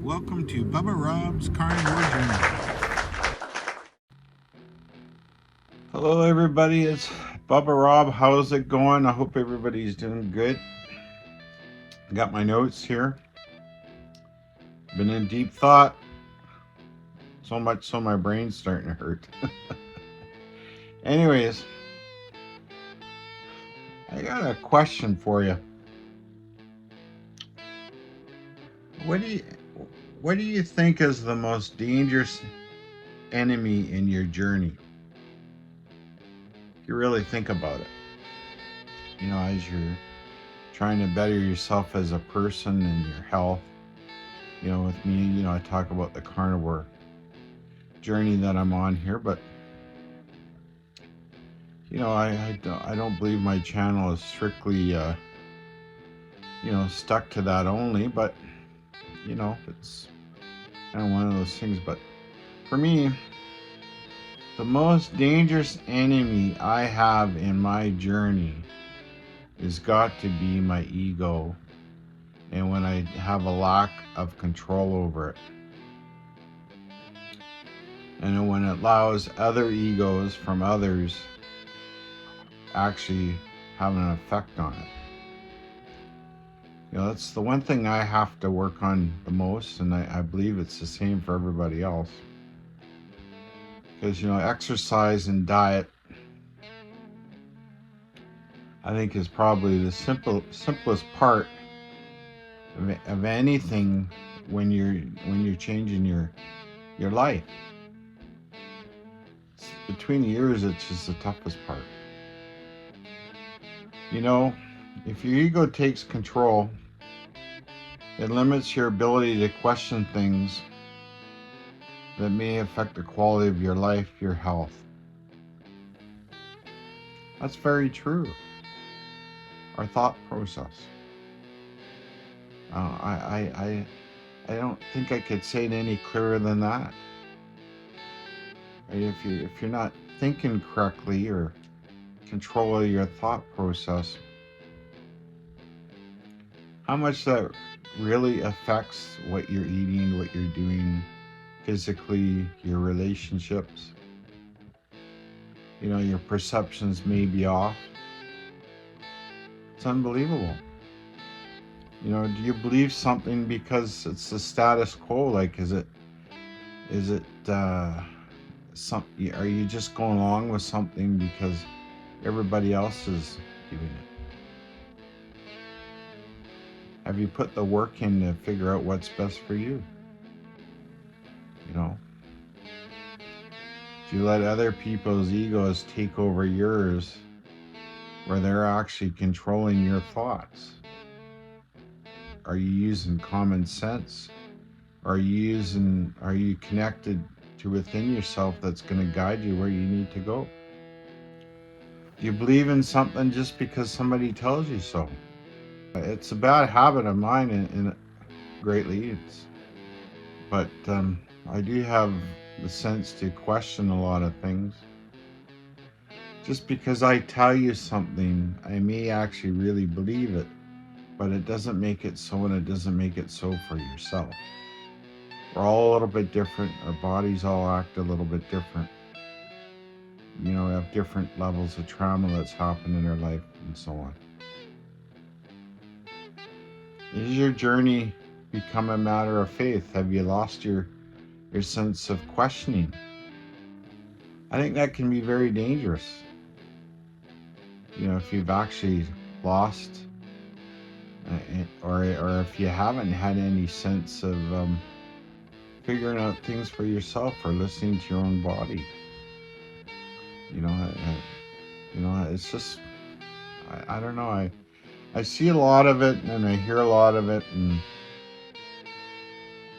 Welcome to Bubba Rob's Carnivore Journey. Hello everybody, it's Bubba Rob. How's it going? I hope everybody's doing good. Got my notes here. Been in deep thought. So much so my brain's starting to hurt. Anyways, I got a question for you. What do you think is the most dangerous enemy in your journey? If you really think about it. You know, as you're trying to better yourself as a person and your health. You know, with me, you know, I talk about the carnivore journey that I'm on here, but you know, I don't believe my channel is strictly you know, stuck to that only, but you know, it's kind of one of those things. But for me, the most dangerous enemy I have in my journey has got to be my ego, and when I have a lack of control over it, and when it allows other egos from others actually have an effect on it. You know, that's the one thing I have to work on the most, and I believe it's the same for everybody else. Because, you know, exercise and diet, I think, is probably the simplest part of anything when you're changing your life. Between the years, it's just the toughest part. You know, if your ego takes control, it limits your ability to question things that may affect the quality of your life, your health. That's very true. Our thought process. I don't think I could say it any clearer than that. If you're not thinking correctly or control of your thought process, how much that really affects what you're eating, what you're doing physically, your relationships. You know, your perceptions may be off. It's unbelievable. You know, do you believe something because it's the status quo? Like, is it are you just going along with something because everybody else is doing it? Have you put the work in to figure out what's best for you? You know, if you let other people's egos take over yours, where they're actually controlling your thoughts, are you using common sense? Are you connected to within yourself that's going to guide you where you need to go? Do you believe in something just because somebody tells you so? It's a bad habit of mine in greatly. But I do have the sense to question a lot of things. Just because I tell you something, I may actually really believe it, but it doesn't make it so, and it doesn't make it so for yourself. We're all a little bit different. Our bodies all act a little bit different. You know, we have different levels of trauma that's happened in our life and so on. Is your journey become a matter of faith? Have you lost your sense of questioning? I think that can be very dangerous. You know, if you've actually lost, or if you haven't had any sense of figuring out things for yourself or listening to your own body. You know, it's just, I don't know. I see a lot of it and I hear a lot of it, and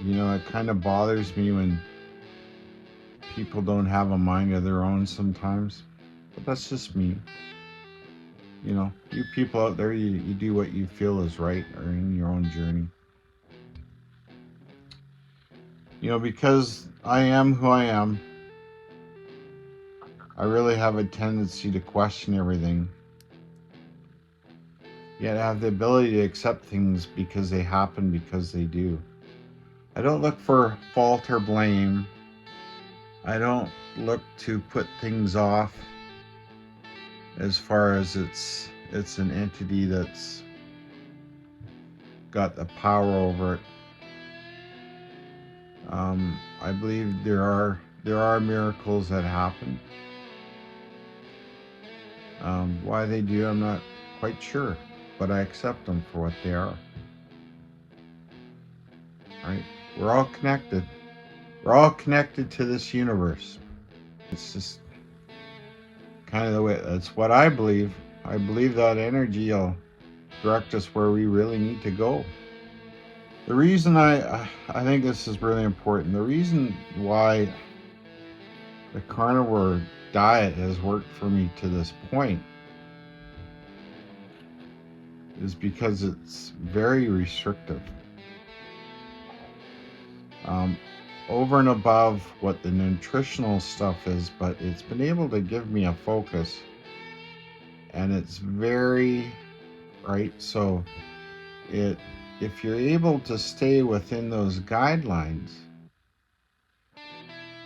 you know, it kind of bothers me when people don't have a mind of their own sometimes. But that's just me. You know, you people out there, you do what you feel is right or in your own journey. You know, because I am who I am, I really have a tendency to question everything. Yet I have the ability to accept things because they happen, because they do. I don't look for fault or blame. I don't look to put things off as far as it's an entity that's got the power over it. I believe there are miracles that happen. Why they do, I'm not quite sure, but I accept them for what they are. Right? We're all connected. We're all connected to this universe. It's just kind of the way. That's what I believe. I believe that energy will direct us where we really need to go. The reason I think this is really important. The reason why the carnivore diet has worked for me to this point is because it's very restrictive. Over and above what the nutritional stuff is, but it's been able to give me a focus, and it's very right. So if you're able to stay within those guidelines,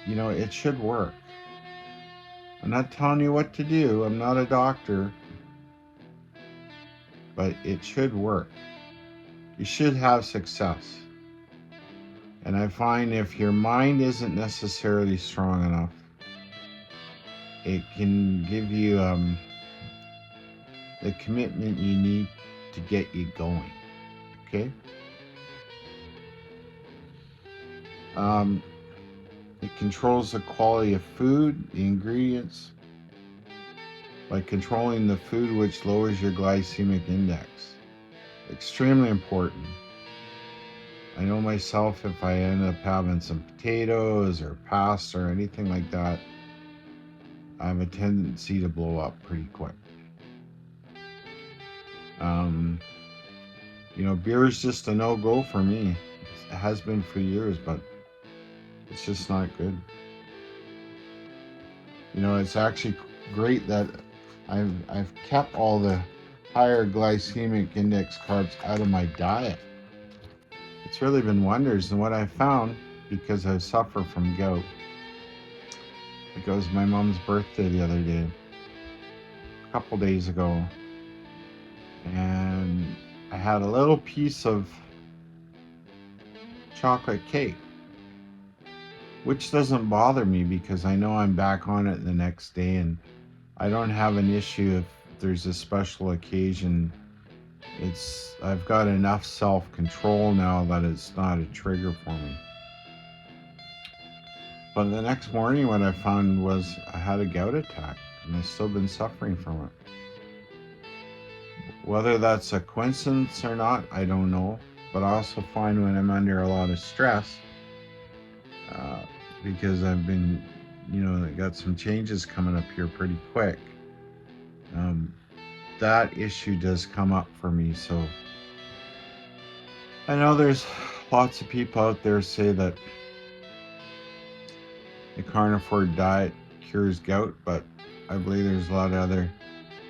it should work. I'm not telling you what to do. I'm not a doctor, but it should work. You should have success. And I find if your mind isn't necessarily strong enough, it can give you the commitment you need to get you going. Okay? It controls the quality of food, the ingredients, by controlling the food, which lowers your glycemic index. Extremely important. I know myself, if I end up having some potatoes or pasta or anything like that, I have a tendency to blow up pretty quick. Beer is just a no-go for me. It has been for years, but it's just not good. It's actually great that I've kept all the higher glycemic index carbs out of my diet. It's really been wonders. And what I found, because I suffer from gout, it was my mom's birthday the other day, a couple days ago, and I had a little piece of chocolate cake, which doesn't bother me because I know I'm back on it the next day, and I don't have an issue if there's a special occasion. I've got enough self-control now that it's not a trigger for me. But the next morning, what I found was I had a gout attack, and I've still been suffering from it. Whether that's a coincidence or not, I don't know. But I also find when I'm under a lot of stress, because I've been, got some changes coming up here pretty quick, that issue does come up for me. So I know there's lots of people out there say that the carnivore diet cures gout, but I believe there's a lot of other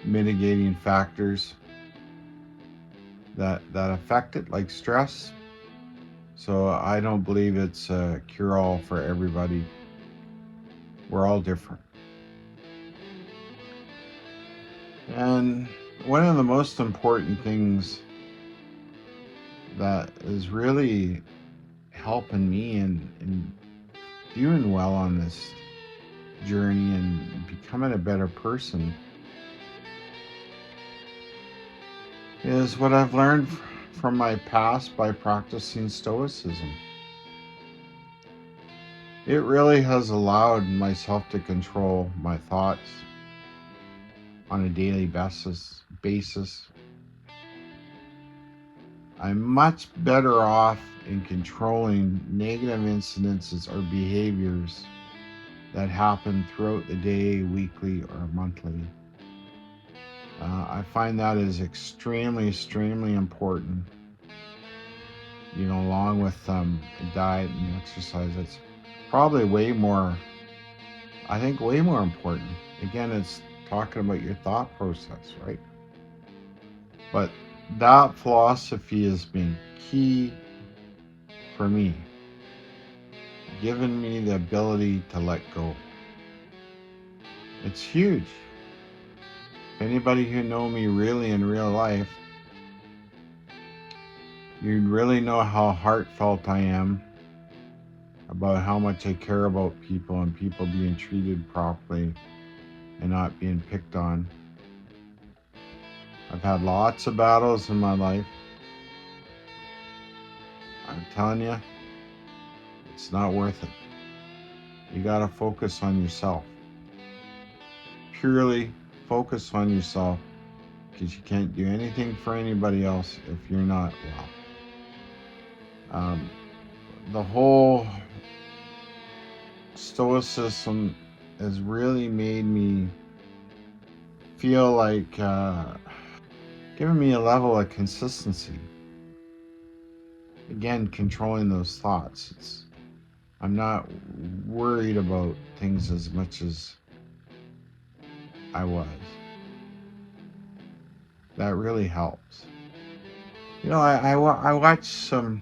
mitigating factors that affect it, like stress. So I don't believe it's a cure-all for everybody. We're all different. And one of the most important things that is really helping me in doing well on this journey and becoming a better person is what I've learned from my past by practicing Stoicism. It really has allowed myself to control my thoughts on a daily basis. I'm much better off in controlling negative incidences or behaviors that happen throughout the day, weekly, or monthly. I find that is extremely, extremely important. Along with diet and exercise, it's probably way more important. Again, it's talking about your thought process, right? But that philosophy has been key for me. given me the ability to let go. It's huge. Anybody who know me really in real life, you'd really know how heartfelt I am about how much I care about people and people being treated properly and not being picked on. I've had lots of battles in my life. I'm telling you, it's not worth it. You got to focus on yourself. Purely focus on yourself, because you can't do anything for anybody else if you're not well. The whole stoicism has really made me feel like giving me a level of consistency. Again, controlling those thoughts. I'm not worried about things as much as I was. That really helps. You know, I watch some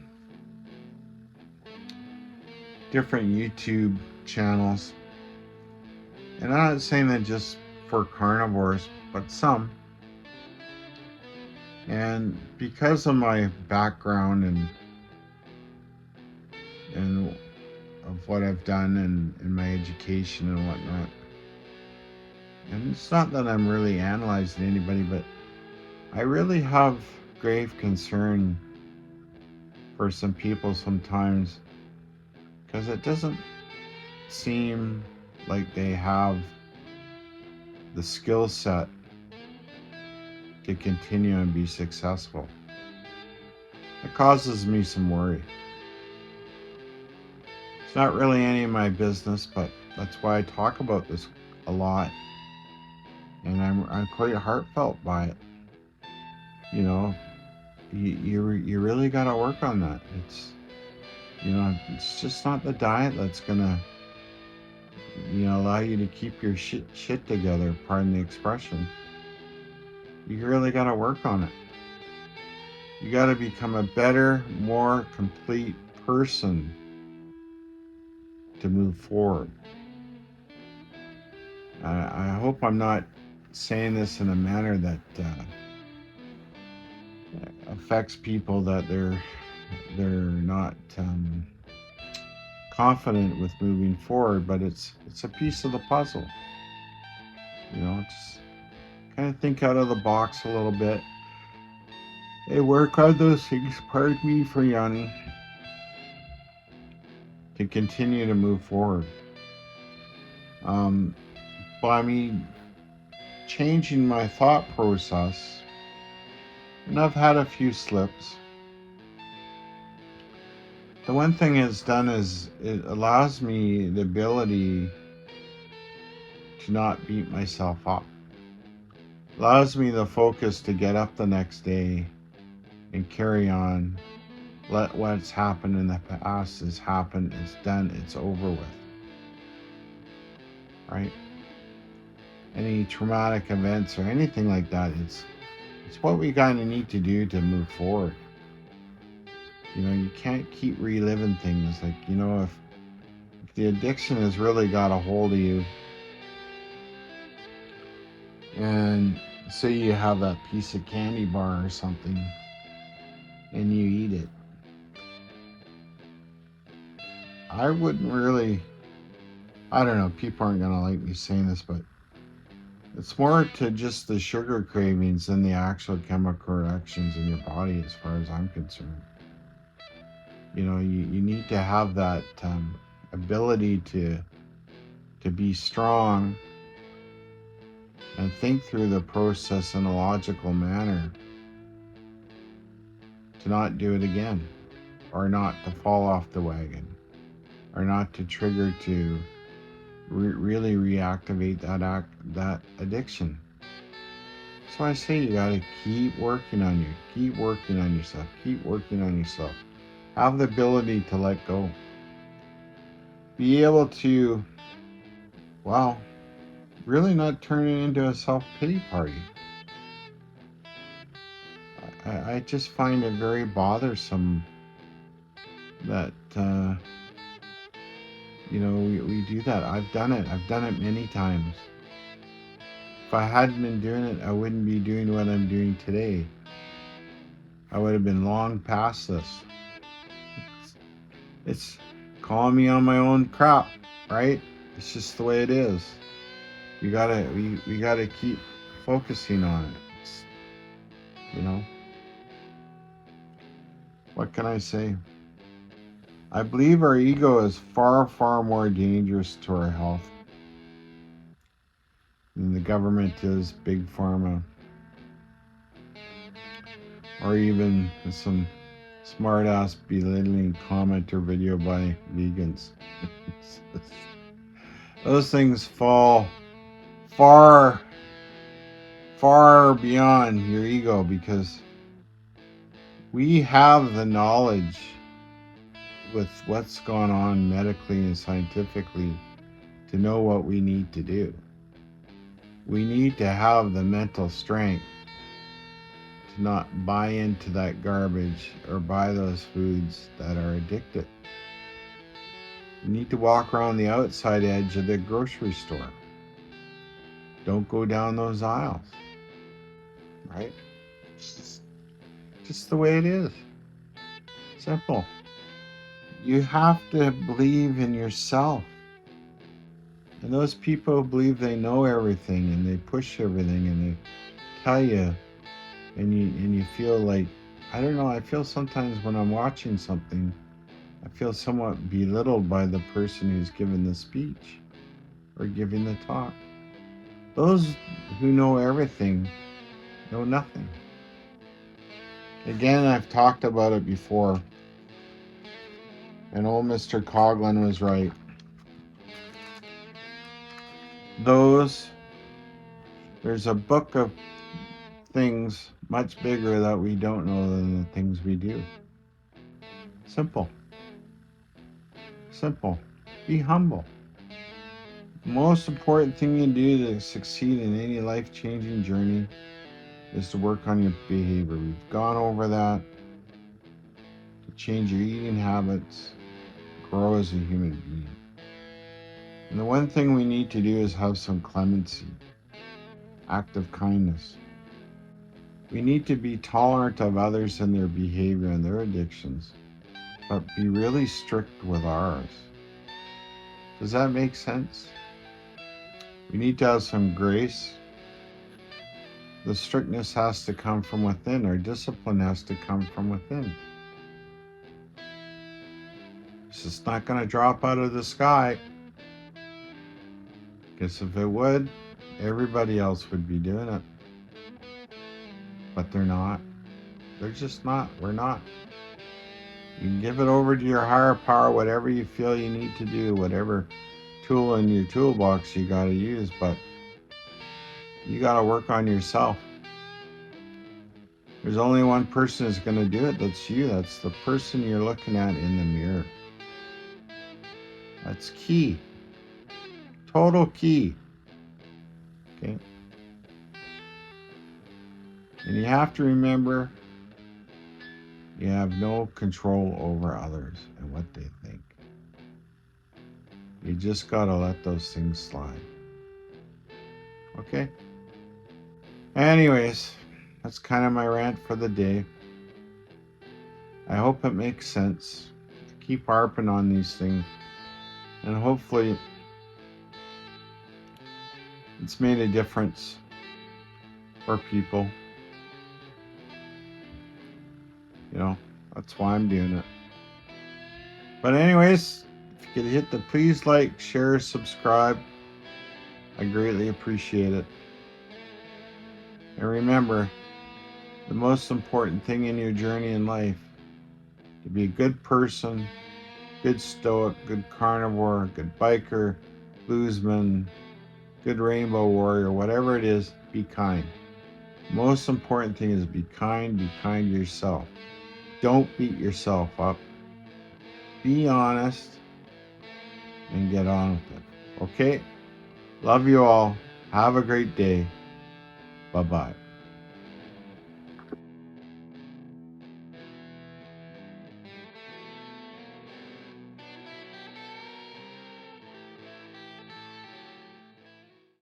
different YouTube channels, and I'm not saying that just for carnivores, but some. And because of my background and of what I've done and in my education and whatnot, and it's not that I'm really analyzing anybody, but I really have grave concern for some people sometimes, because it doesn't seem like they have the skill set to continue and be successful. It causes me some worry. It's not really any of my business, but that's why I talk about this a lot, and I'm quite heartfelt by it. You know, you really got to work on that. It's just not the diet that's gonna allow you to keep your shit together. Pardon the expression. You really got to work on it. You got to become a better, more complete person to move forward. I hope I'm not saying this in a manner that affects people that they're not confident with moving forward, but it's a piece of the puzzle. Just kind of think out of the box a little bit. Hey, work on those things, pardon me for yawning, to continue to move forward. By me changing my thought process, and I've had a few slips. The one thing it's done is it allows me the ability to not beat myself up. Allows me the focus to get up the next day and carry on. Let what's happened in the past is happened, it's done, it's over with. Right? Any traumatic events or anything like that, it's what we kind of need to do to move forward. You can't keep reliving things. Like, if the addiction has really got a hold of you, and say you have that piece of candy bar or something, and you eat it, I wouldn't really, I don't know, people aren't going to like me saying this, but it's more to just the sugar cravings than the actual chemical reactions in your body, as far as I'm concerned. You need to have that ability to be strong and think through the process in a logical manner, to not do it again, or not to fall off the wagon, or not to trigger to really reactivate that addiction. So I say you gotta keep working on yourself, keep working on yourself. Have the ability to let go. Be able to, really not turn it into a self-pity party. I just find it very bothersome that we do that. I've done it. I've done it many times. If I hadn't been doing it, I wouldn't be doing what I'm doing today. I would have been long past this. It's calling me on my own crap, right? It's just the way it is. We gotta keep focusing on it. You know, what can I say? I believe our ego is far, far more dangerous to our health than the government is, big pharma, or even some smart ass belittling comment or video by vegans. Those things fall far, far beyond your ego, because we have the knowledge with what's gone on medically and scientifically to know what we need to do. We need to have the mental strength to not buy into that garbage or buy those foods that are addictive. You need to walk around the outside edge of the grocery store. Don't go down those aisles, right? It's just the way it is. Simple. You have to believe in yourself. And those people believe they know everything and they push everything and they tell you, and you feel like, I don't know, I feel sometimes when I'm watching something, I feel somewhat belittled by the person who's giving the speech or giving the talk. Those who know everything know nothing. Again, I've talked about it before, and old Mr. Coughlin was right. There's a book of things much bigger that we don't know than the things we do. Simple. Simple. Be humble. The most important thing you do to succeed in any life-changing journey is to work on your behavior. We've gone over that. To change your eating habits, grow as a human being. And the one thing we need to do is have some clemency, act of kindness. We need to be tolerant of others and their behavior and their addictions, but be really strict with ours. Does that make sense? We need to have some grace. The strictness has to come from within. Our discipline has to come from within. It's just not going to drop out of the sky. Because if it would, everybody else would be doing it. But they're not. They're just not. We're not. You can give it over to your higher power, whatever you feel you need to do, whatever tool in your toolbox you got to use, but you got to work on yourself. There's only one person who's going to do it. That's you. That's the person you're looking at in the mirror. That's key. Total key. Okay. And you have to remember, you have no control over others and what they think. You just got to let those things slide. Okay? Anyways, that's kind of my rant for the day. I hope it makes sense. Keep harping on these things. And hopefully it's made a difference for people. That's why I'm doing it. But anyways, if you could hit the please like, share, subscribe, I greatly appreciate it. And remember, the most important thing in your journey in life, to be a good person, good stoic, good carnivore, good biker, bluesman, good rainbow warrior, whatever it is, be kind. Most important thing is be kind to yourself. Don't beat yourself up. Be honest and get on with it. Okay? Love you all. Have a great day. Bye-bye.